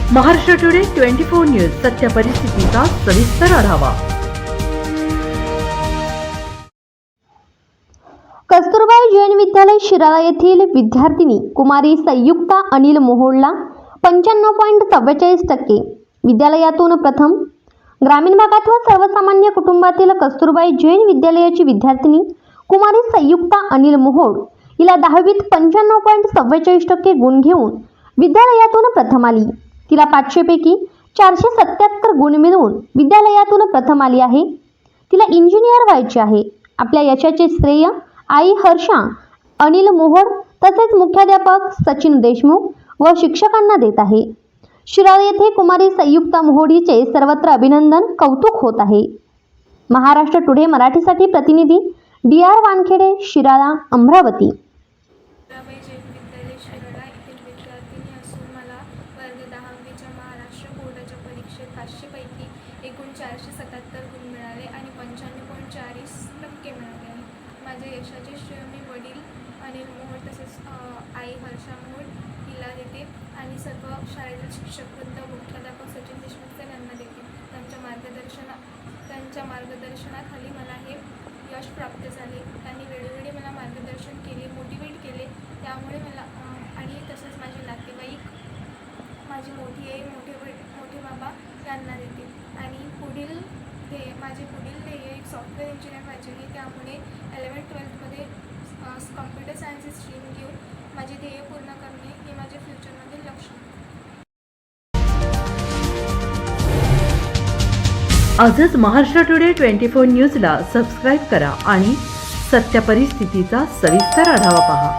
Maharashtra today 24 news सत्य परिस्थितीचा सविस्तर आढावा। कस्तुरबाई जैन विद्यालय शिराळा येथील विद्यार्थिनी कुमारी संयुक्ता अनिल मोहोळला 95.44% विद्यालयातून प्रथम। ग्रामीण भागात व सर्वसामान्य कुटुंबातील कस्तुरबाई जैन विद्यालयाची विद्यार्थिनी कुमारी संयुक्ता अनिल मोहोळ हिला 10वीत 95.44% गुण घेऊन विद्यालयातून प्रथम आली। तिला 500 पैकी 477 गुण मिळवून विद्यालयातून प्रथम आली आहे। तिला इंजिनियर व्हायचे आहे। आपल्या यशाचे श्रेय आई हर्षा अनिल मोहोळ तसेच मुख्याध्यापक सचिन देशमुख व शिक्षकांना देत आहे। शिराळा येथे कुमारी संयुक्ता मोहोळ हिचे सर्वत्र अभिनंदन कौतुक होत आहे। महाराष्ट्र टुडे मराठीसाठी प्रतिनिधी DR वानखेडे, शिराळा, अमरावती। वर्ग 10वीच्या महाराष्ट्र बोर्डाच्या परीक्षेत 500 पैकी एकूण 477 गुण मिळाले आणि 95.40% मिळाले आहे। माझ्या यशाचे श्रेय मी वडील अनिल मोहोळ तसेच आई हर्षा मोहोळ हिला देते आणि सर्व शाळेतील शिक्षकवृंद, मुख्याध्यापक सचिन देशमुख सर यांना देते। त्यांच्या मार्गदर्शनाखाली मला हे यश प्राप्त झाले। त्यांनी वेळोवेळी मला मार्गदर्शन केले, मोटिवेट केले। त्यामुळे मला आणि तसेच माझे नातेवाईक, माझी मोठी आई, मोठे बाबा यांना देते आणि माझे पुढील ध्येय एक सॉफ्टवेअर इंजिनियर व्हायचे आहे। त्यामुळे 11th-12thमध्ये कॉम्प्युटर सायन्स स्ट्रीम घेऊन माझे ध्येय पूर्ण करणे हे माझ्या फ्युचरमधील लक्ष्य आहे। आजच महाराष्ट्र टुडे 24 न्यूजला सबस्क्राईब करा आणि सत्य परिस्थितीचा सविस्तर आढावा पहा।